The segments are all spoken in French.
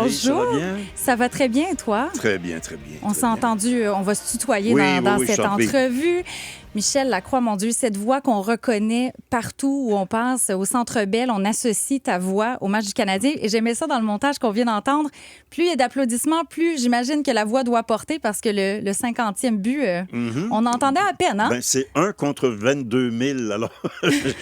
Bonjour. Ça va bien? Ça va très bien, toi? Très bien, très bien. On très s'est bien. entendu, on va se tutoyer Oui, dans oui, je cette t'en prie. entrevue. Michel Lacroix, mon Dieu, cette voix qu'on reconnaît partout où on passe, au Centre Bell, on associe ta voix au match du Canadien. Et j'aimais ça dans le montage qu'on vient d'entendre. Plus il y a d'applaudissements, plus j'imagine que la voix doit porter parce que le 50e but, on entendait à peine, hein? Ben, c'est 1 contre 22 000. Alors,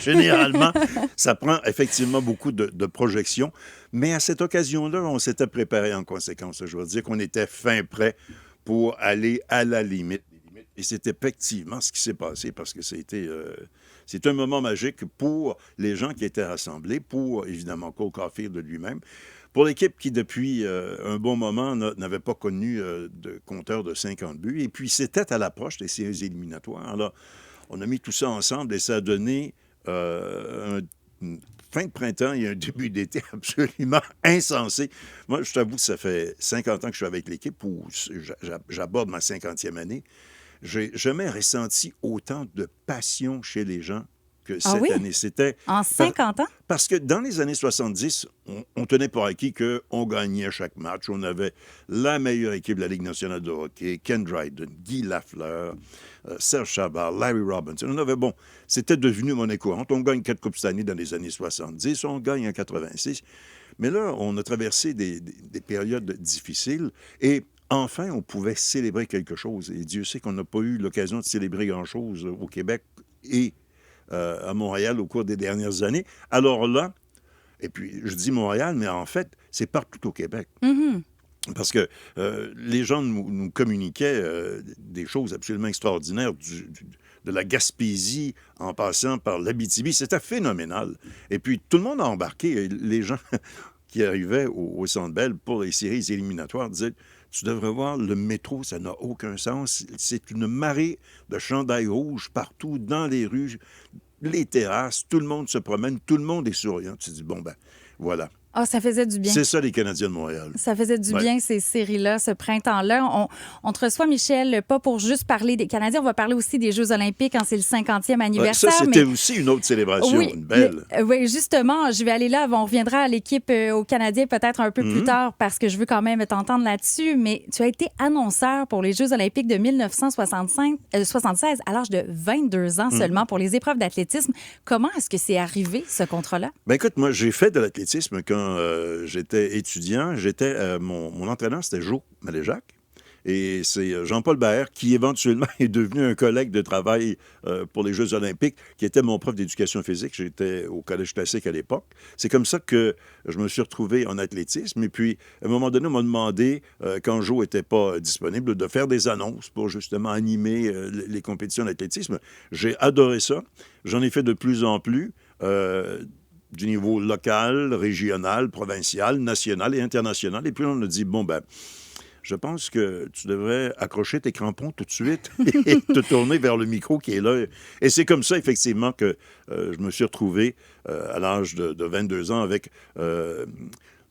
généralement, ça prend effectivement beaucoup de projections. Mais à cette occasion-là, on s'était préparé en conséquence. Je veux dire qu'on était fin prêt pour aller à la limite. Et c'est effectivement ce qui s'est passé parce que c'est un moment magique pour les gens qui étaient rassemblés, pour évidemment Cole Caulfield de lui-même, pour l'équipe qui depuis un bon moment n'avait pas connu de compteur de 50 buts. Et puis c'était à l'approche des séries éliminatoires. Alors, on a mis tout ça ensemble et ça a donné une fin de printemps et un début d'été absolument insensé. Moi, je t'avoue que ça fait 50 ans que je suis avec l'équipe où j'aborde ma 50e année. J'ai jamais ressenti autant de passion chez les gens que Ah cette oui? année. C'était En 50 ans? parce que dans les années 70, on tenait pour acquis qu'on gagnait chaque match. On avait la meilleure équipe de la Ligue nationale de hockey, Ken Dryden, Guy Lafleur, Serge Chavard, Larry Robinson. On avait, bon, c'était devenu monnaie courante. On gagne 4 Coupes Stanley dans les années 70, on gagne en 86. Mais là, on a traversé des périodes difficiles et enfin, on pouvait célébrer quelque chose. Et Dieu sait qu'on n'a pas eu l'occasion de célébrer grand-chose au Québec et à Montréal au cours des dernières années. Alors là, et puis je dis Montréal, mais en fait, c'est partout au Québec. Mhm. Parce que les gens nous communiquaient des choses absolument extraordinaires de la Gaspésie en passant par l'Abitibi. C'était phénoménal. Et puis tout le monde a embarqué. Les gens qui arrivaient au Centre Bell pour les séries éliminatoires disaient « Tu devrais voir le métro, ça n'a aucun sens. C'est une marée de chandails rouges partout, dans les rues, les terrasses, tout le monde se promène, tout le monde est souriant. » Tu te dis « Bon, ben, voilà. » Ah, ça faisait du bien. C'est ça, les Canadiens de Montréal. Ça faisait du Ouais. bien, ces séries-là, ce printemps-là. On te reçoit, Michel, pas pour juste parler des Canadiens, on va parler aussi des Jeux olympiques quand c'est le 50e anniversaire. Ça, c'était aussi une autre célébration, Oui, une belle. oui, justement, je vais aller là. On reviendra à l'équipe aux Canadiens peut-être un peu plus tard parce que je veux quand même t'entendre là-dessus. Mais tu as été annonceur pour les Jeux olympiques de 1976 à l'âge de 22 ans seulement pour les épreuves d'athlétisme. Comment est-ce que c'est arrivé, ce contrat-là? Ben écoute, moi, j'ai fait de l'athlétisme quand j'étais étudiant. Mon entraîneur, c'était Joe Maléjac. Et c'est Jean-Paul Baer qui, éventuellement, est devenu un collègue de travail pour les Jeux olympiques, qui était mon prof d'éducation physique. J'étais au Collège classique à l'époque. C'est comme ça que je me suis retrouvé en athlétisme. Et puis, à un moment donné, on m'a demandé, quand Joe n'était pas disponible, de faire des annonces pour justement animer les compétitions d'athlétisme. J'ai adoré ça. J'en ai fait de plus en plus. Du niveau local, régional, provincial, national et international. Et puis, on a dit, bon, ben, je pense que tu devrais accrocher tes crampons tout de suite et te tourner vers le micro qui est là. Et c'est comme ça, effectivement, que je me suis retrouvé à l'âge de 22 ans avec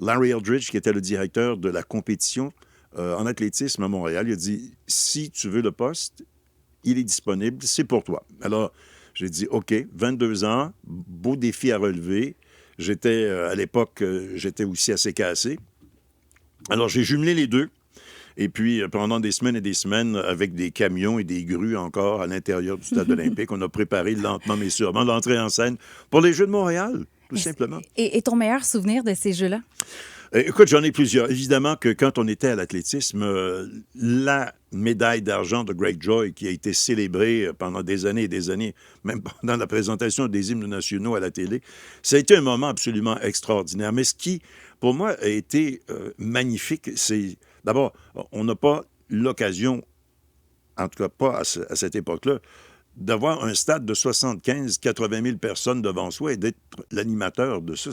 Larry Eldridge, qui était le directeur de la compétition en athlétisme à Montréal. Il a dit, si tu veux le poste, il est disponible, c'est pour toi. Alors, j'ai dit, OK, 22 ans, beau défi à relever. J'étais, à l'époque, j'étais aussi assez cassé. Alors, j'ai jumelé les deux. Et puis, pendant des semaines et des semaines, avec des camions et des grues encore à l'intérieur du stade olympique, on a préparé lentement mais sûrement l'entrée en scène pour les Jeux de Montréal, tout simplement. Et ton meilleur souvenir de ces Jeux-là? Écoute, j'en ai plusieurs. Évidemment que quand on était à l'athlétisme, la médaille d'argent de Greg Joy, qui a été célébrée pendant des années et des années, même pendant la présentation des hymnes nationaux à la télé, ça a été un moment absolument extraordinaire. Mais ce qui, pour moi, a été magnifique, c'est... D'abord, on n'a pas l'occasion, en tout cas pas à cette époque-là, d'avoir un stade de 75-80 000 personnes devant soi et d'être l'animateur de ça.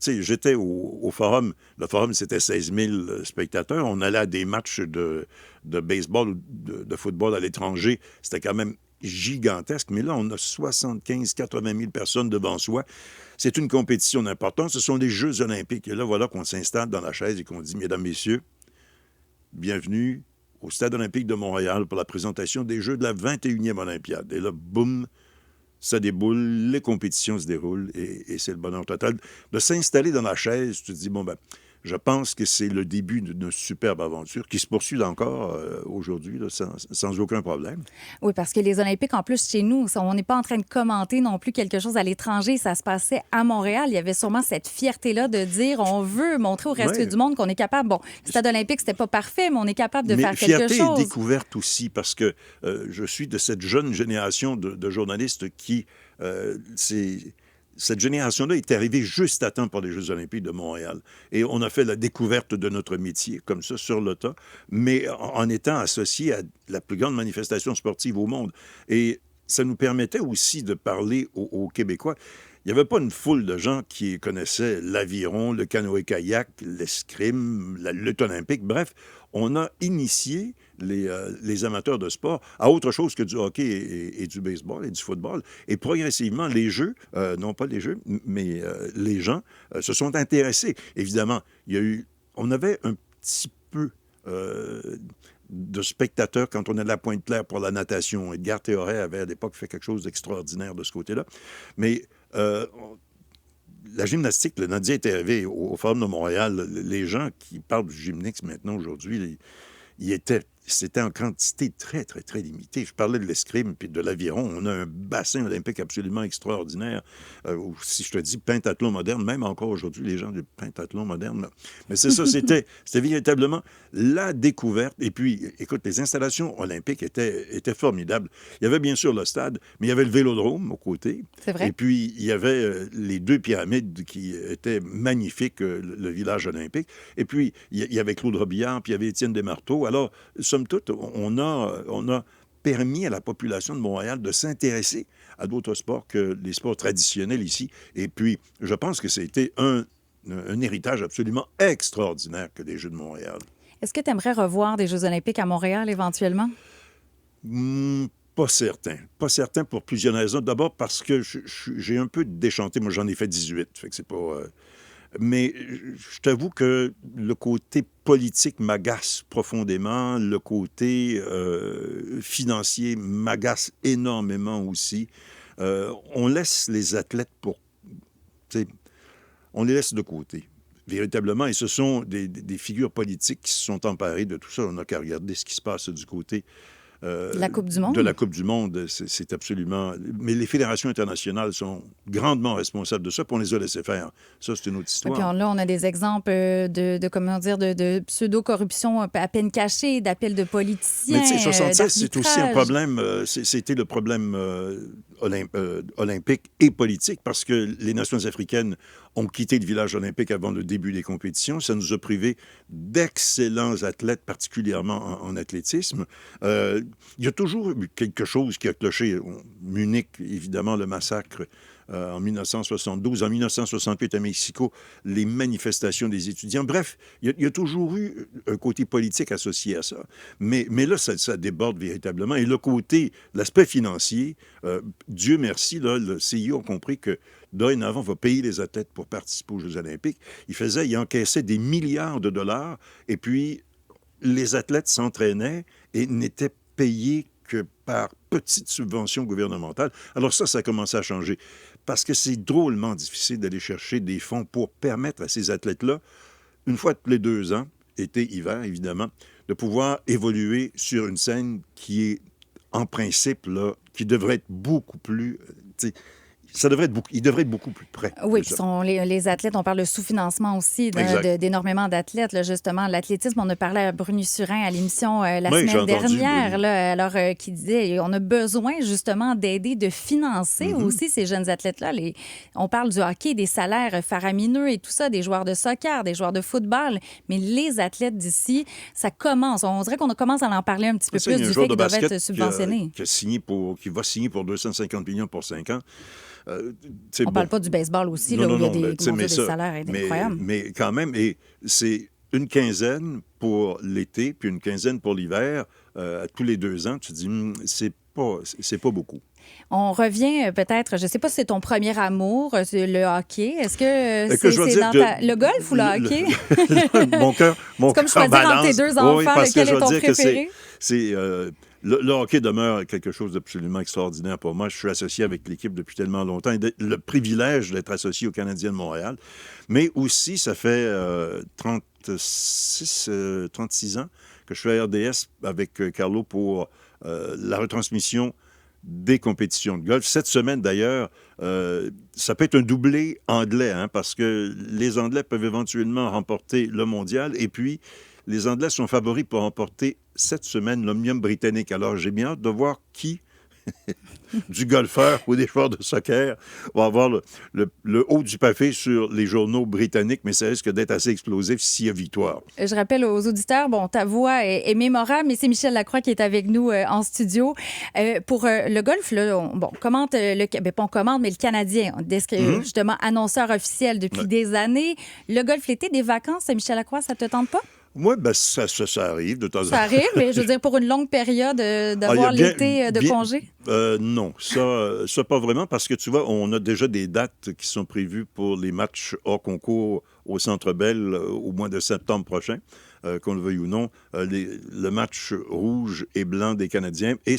J'étais au Forum. Le Forum, c'était 16 000 spectateurs. On allait à des matchs de baseball ou de football à l'étranger. C'était quand même gigantesque. Mais là, on a 75-80 000 personnes devant soi. C'est une compétition d'importance. Ce sont des Jeux olympiques. Et là, voilà qu'on s'installe dans la chaise et qu'on dit, mesdames, messieurs, bienvenue au Stade olympique de Montréal pour la présentation des Jeux de la 21e Olympiade. Et là, boum, ça déboule, les compétitions se déroulent et c'est le bonheur total de s'installer dans la chaise. Tu te dis, bon, ben, je pense que c'est le début d'une superbe aventure qui se poursuit encore aujourd'hui là, sans aucun problème. Oui, parce que les Olympiques, en plus, chez nous, on n'est pas en train de commenter non plus quelque chose à l'étranger. Ça se passait à Montréal. Il y avait sûrement cette fierté-là de dire on veut montrer au reste du monde qu'on est capable. Bon, le stade olympique, c'était pas parfait, mais on est capable de faire quelque chose. Mais fierté et découverte aussi, parce que je suis de cette jeune génération de journalistes qui... Cette génération-là est arrivée juste à temps pour les Jeux olympiques de Montréal. Et on a fait la découverte de notre métier, comme ça, sur le tas, mais en étant associé à la plus grande manifestation sportive au monde. Et ça nous permettait aussi de parler aux Québécois. Il n'y avait pas une foule de gens qui connaissaient l'aviron, le canoë-kayak, l'escrime, la lutte olympique. Bref, on a initié les amateurs de sport à autre chose que du hockey et du baseball et du football. Et progressivement, les jeux, non pas les jeux, mais les gens se sont intéressés. Évidemment, on avait un petit peu de spectateurs quand on est de la Pointe-Claire pour la natation. Edgar Théoret avait à l'époque fait quelque chose d'extraordinaire de ce côté-là. Mais la gymnastique, le Nadia était arrivé au Forum de Montréal. Les gens qui parlent du gymnastique maintenant, aujourd'hui, c'était en quantité très, très, très limitée. Je parlais de l'escrime puis de l'aviron. On a un bassin olympique absolument extraordinaire. Si je te dis pentathlon moderne, même encore aujourd'hui, les gens du pentathlon moderne. Mais c'est ça, c'était véritablement la découverte. Et puis, écoute, les installations olympiques étaient formidables. Il y avait bien sûr le stade, mais il y avait le vélodrome aux côtés. C'est vrai. Et puis, il y avait les deux pyramides qui étaient magnifiques, le village olympique. Et puis, il y avait Claude Robillard, puis il y avait Étienne Desmarteaux. Alors, somme toute, on a permis à la population de Montréal de s'intéresser à d'autres sports que les sports traditionnels ici. Et puis, je pense que c'était un héritage absolument extraordinaire que les Jeux de Montréal. Est-ce que tu aimerais revoir des Jeux olympiques à Montréal éventuellement? Pas certain. Pas certain pour plusieurs raisons. D'abord parce que j'ai un peu déchanté. Moi, j'en ai fait 18. Fait que c'est pas... Mais je t'avoue que le côté politique m'agace profondément, le côté financier m'agace énormément aussi. On laisse les athlètes on les laisse de côté, véritablement. Et ce sont des figures politiques qui se sont emparées de tout ça. On n'a qu'à regarder ce qui se passe du côté la Coupe du Monde? De la Coupe du Monde, c'est absolument... Mais les fédérations internationales sont grandement responsables de ça, puis on les a laissés faire. Ça, c'est une autre histoire. Et puis là, on a des exemples de pseudo-corruption à peine cachée, d'appels de politiciens, mais tu sais, 76, c'est aussi un d'arbitrage. problème... c'était le problème olympique et politique, parce que les nations africaines ont quitté le village olympique avant le début des compétitions. Ça nous a privé d'excellents athlètes, particulièrement en athlétisme. Il y a toujours eu quelque chose qui a cloché. Munich, évidemment, le massacre en 1972. En 1968, à Mexico, les manifestations des étudiants. Bref, il y a toujours eu un côté politique associé à ça. Mais là, ça déborde véritablement. Et l'aspect financier, Dieu merci, là, le CIO a compris que dorénavant, on va payer les athlètes pour participer aux Jeux olympiques. Il encaissait des milliards de dollars, et puis les athlètes s'entraînaient et n'étaient payés que par petites subventions gouvernementales. Alors ça a commencé à changer, parce que c'est drôlement difficile d'aller chercher des fonds pour permettre à ces athlètes-là, une fois tous les 2 ans, été, hiver, évidemment, de pouvoir évoluer sur une scène qui est, en principe, là, qui devrait être beaucoup plus... il devrait être beaucoup plus près. Oui, puis les athlètes, on parle de sous-financement aussi d'énormément d'athlètes. Là, justement, l'athlétisme, on a parlé à Bruni Surin à l'émission la semaine dernière, là, qui disait on a besoin justement d'aider, de financer aussi ces jeunes athlètes-là. On parle du hockey, des salaires faramineux et tout ça, des joueurs de soccer, des joueurs de football, mais les athlètes d'ici, ça commence. On dirait qu'on commence à en parler un petit peu plus du fait qu'ils doivent être subventionnés. Qui va signer pour 250 millions pour 5 ans. On ne parle pas du baseball aussi, où il y a des salaires incroyables. Mais quand même, et c'est une quinzaine pour l'été, puis une quinzaine pour l'hiver, tous les 2 ans. Tu te dis, c'est pas beaucoup. On revient peut-être, je ne sais pas si c'est ton premier amour, le hockey. Est-ce que le golf ou le hockey? Mon cœur c'est comme choisir entre tes 2 enfants, lequel est ton préféré? Le hockey demeure quelque chose d'absolument extraordinaire pour moi. Je suis associé avec l'équipe depuis tellement longtemps. Et le privilège d'être associé aux Canadiens de Montréal. Mais aussi, ça fait 36 ans que je suis à RDS avec Carlo pour la retransmission des compétitions de golf. Cette semaine, d'ailleurs, ça peut être un doublé anglais, hein, parce que les Anglais peuvent éventuellement remporter le mondial. Et puis, les Anglais sont favoris pour remporter cette semaine l'Omnium britannique. Alors, j'ai bien hâte de voir qui, du golfeur ou des joueurs de soccer, va avoir le haut du pavé sur les journaux britanniques, mais ça risque d'être assez explosif s'il y a victoire. Je rappelle aux auditeurs, bon, ta voix est mémorable, mais c'est Michel Lacroix qui est avec nous en studio. Pour le golf, là, on commente, pas on commente, mais le Canadien, justement, annonceur officiel depuis des années. Le golf, l'été, des vacances, Michel Lacroix, ça te tente pas? Moi, ben, ça arrive de temps en temps. Ça arrive, mais je veux dire, pour une longue période, d'avoir l'été de congé? Non, ça pas vraiment, parce que tu vois, on a déjà des dates qui sont prévues pour les matchs hors concours au Centre Bell au mois de septembre prochain, qu'on le veuille ou non. Le match rouge et blanc des Canadiens. Et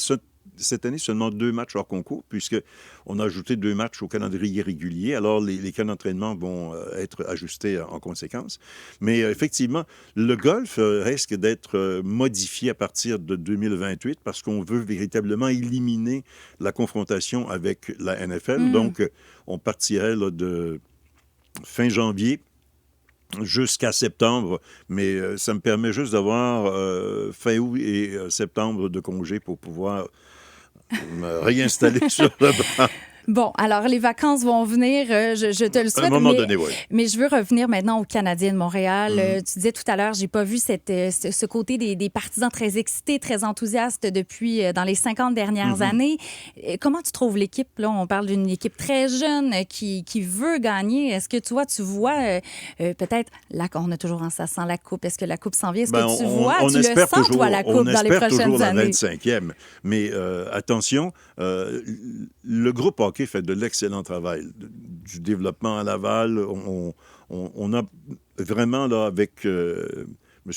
cette année, seulement 2 matchs hors concours, puisqu'on a ajouté 2 matchs au calendrier régulier. Alors, les camps d'entraînement vont être ajustés en conséquence. Mais effectivement, le golf risque d'être modifié à partir de 2028 parce qu'on veut véritablement éliminer la confrontation avec la NFL. Donc, on partirait là, de fin janvier jusqu'à septembre, mais ça me permet juste d'avoir fin août et septembre de congé pour pouvoir me réinstaller sur le banc. Bon, alors les vacances vont venir, je te le souhaite. À un moment donné, oui. Mais je veux revenir maintenant aux Canadiens de Montréal. Tu disais tout à l'heure, j'ai pas vu ce côté des partisans très excités, très enthousiastes depuis dans les 50 dernières années. Comment tu trouves l'équipe? Là, on parle d'une équipe très jeune qui veut gagner. Est-ce que tu vois peut-être, là, on a toujours ça sent la coupe. Est-ce que la coupe s'en vient? Est-ce que tu vois, tu le sens, toi, la coupe dans les prochaines années? On espère toujours la 25e. Mais attention, le groupe hockey fait de l'excellent travail, du développement à Laval. On a vraiment, là, avec M.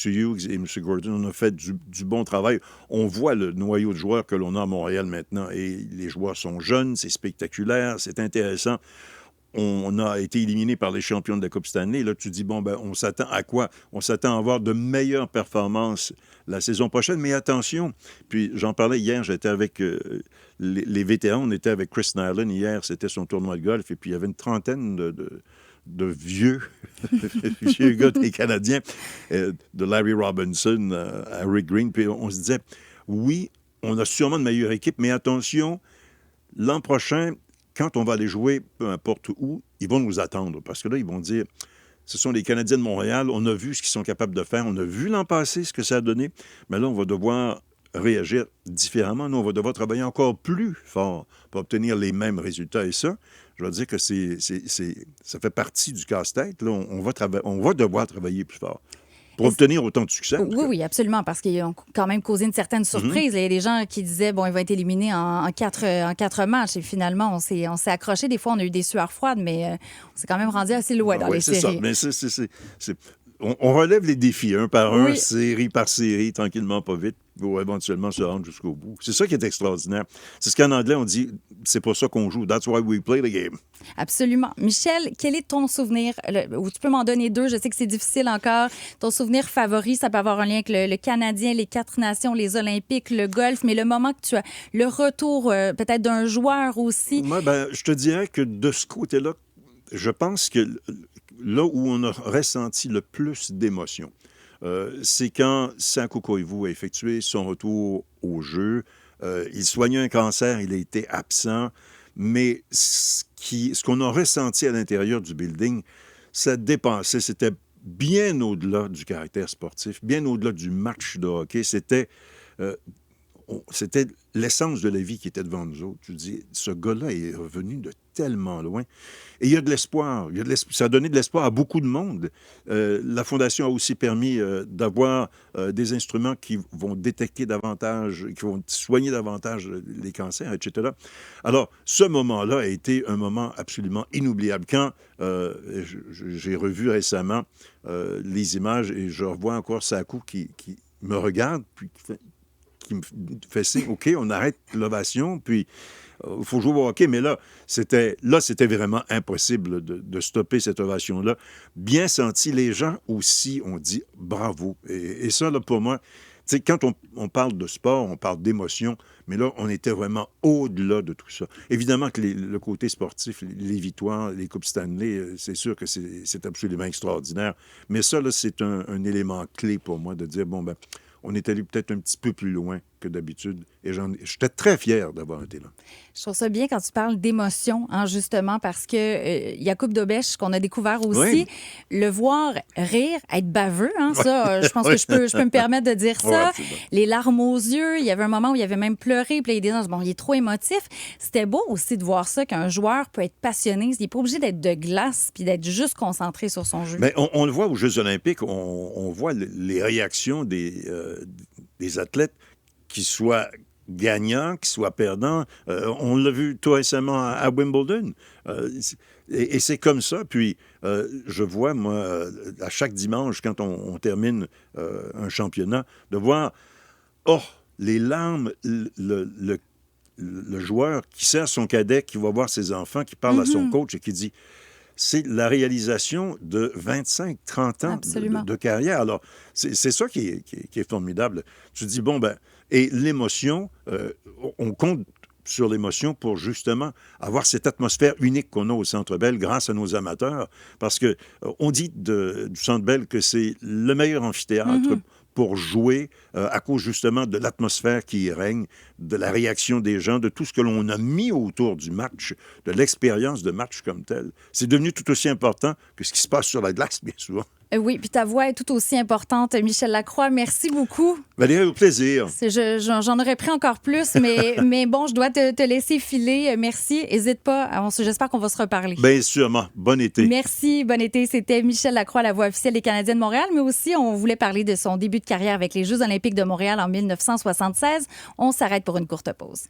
Hughes et M. Gordon, on a fait du bon travail. On voit le noyau de joueurs que l'on a à Montréal maintenant, et les joueurs sont jeunes, c'est spectaculaire, c'est intéressant. On a été éliminé par les champions de la Coupe Stanley. Là, tu dis, bon, ben, on s'attend à quoi? On s'attend à avoir de meilleures performances la saison prochaine. Mais attention, puis j'en parlais hier, j'étais avec les vétérans. On était avec Chris Nyland hier, c'était son tournoi de golf. Et puis, il y avait une trentaine de vieux gars des Canadiens, de Larry Robinson à Rick Green. Puis on se disait, oui, on a sûrement une meilleure équipe, mais attention, l'an prochain, quand on va aller jouer, peu importe où, ils vont nous attendre. Parce que là, ils vont dire, ce sont les Canadiens de Montréal, on a vu ce qu'ils sont capables de faire, on a vu l'an passé ce que ça a donné, mais là, on va devoir réagir différemment. Nous, on va devoir travailler encore plus fort pour obtenir les mêmes résultats. Et ça, je dois dire que ça fait partie du casse-tête. Là, on va devoir travailler plus fort pour obtenir autant de succès. Oui, absolument, parce qu'ils ont quand même causé une certaine surprise. Il y a des gens qui disaient, bon, il va être éliminé en 4 matchs. Et finalement, on s'est accroché. Des fois, on a eu des sueurs froides, mais on s'est quand même rendu assez loin dans les séries. C'est ça. Mais on relève les défis un par un, série par série, tranquillement, pas vite, pour éventuellement se rendre jusqu'au bout. C'est ça qui est extraordinaire. C'est ce qu'en anglais, on dit, c'est pour ça qu'on joue. That's why we play the game. Absolument. Michel, quel est ton souvenir, ou tu peux m'en donner 2, je sais que c'est difficile encore, ton souvenir favori, ça peut avoir un lien avec le Canadien, les 4 nations, les Olympiques, le golf, mais le moment que tu as, le retour peut-être d'un joueur aussi. Moi, je te dirais que de ce côté-là, je pense que là où on a ressenti le plus d'émotion, c'est quand Saku Koivu a effectué son retour au jeu. Il soignait un cancer, il a été absent, mais ce qu'on a ressenti à l'intérieur du building, ça dépassait, c'était bien au-delà du caractère sportif, bien au-delà du match de hockey. C'était l'essence de la vie qui était devant nous autres. Tu dis, ce gars-là est revenu de tellement loin. Et il y a de l'espoir. Ça a donné de l'espoir à beaucoup de monde. La Fondation a aussi permis d'avoir des instruments qui vont détecter davantage, qui vont soigner davantage les cancers, etc. Alors, ce moment-là a été un moment absolument inoubliable. Quand j'ai revu récemment les images et je revois encore Saku qui me regarde, puis qui me fait signe, OK, on arrête l'ovation, puis il faut jouer au hockey. Mais là, c'était vraiment impossible de stopper cette ovation-là. Bien senti, les gens aussi ont dit bravo. Et ça, là, pour moi, tu sais, quand on parle de sport, on parle d'émotion, mais là, on était vraiment au-delà de tout ça. Évidemment que le côté sportif, les victoires, les Coupes Stanley, c'est sûr que c'est absolument extraordinaire. Mais ça, là, c'est un élément clé pour moi de dire, bon, ben, on est allé peut-être un petit peu plus loin que d'habitude. Et j'étais très fier d'avoir été là. Je trouve ça bien quand tu parles d'émotion, hein, justement, parce que Jakub Dobeš, qu'on a découvert aussi, Oui. le voir rire, être baveux, hein, ça, je pense que je peux me permettre de dire Ouais, ça. absolument. Les larmes aux yeux, il y avait un moment où il avait même pleuré, puis là, il disait, bon, il est trop émotif. C'était beau aussi de voir ça, qu'un joueur peut être passionné. Il n'est pas obligé d'être de glace, puis d'être juste concentré sur son jeu. Mais on le voit aux Jeux olympiques, on voit les réactions des athlètes, qu'ils soient gagnants, qu'ils soient perdants. On l'a vu tout récemment à Wimbledon. Et c'est comme ça. Puis, je vois, moi, à chaque dimanche, quand on termine un championnat, de voir, les larmes, le joueur qui sert son cadet, qui va voir ses enfants, qui parle à son coach et qui dit... C'est la réalisation de 25-30 ans de carrière. Alors, c'est ça qui est formidable. Tu te dis, bon, ben, et l'émotion, on compte sur l'émotion pour justement avoir cette atmosphère unique qu'on a au Centre Bell grâce à nos amateurs. Parce que on dit du Centre Bell que c'est le meilleur amphithéâtre pour jouer à cause justement de l'atmosphère qui y règne, de la réaction des gens, de tout ce que l'on a mis autour du match, de l'expérience de match comme tel. C'est devenu tout aussi important que ce qui se passe sur la glace, bien souvent. Oui, puis ta voix est tout aussi importante, Michel Lacroix. Merci beaucoup. Valérie, au plaisir. J'en aurais pris encore plus, mais bon, je dois te laisser filer. Merci. N'hésite pas. J'espère qu'on va se reparler. Bien sûrement. Bon été. Merci. Bon été. C'était Michel Lacroix, la voix officielle des Canadiens de Montréal, mais aussi, on voulait parler de son début de carrière avec les Jeux olympiques de Montréal en 1976. On s'arrête pour une courte pause.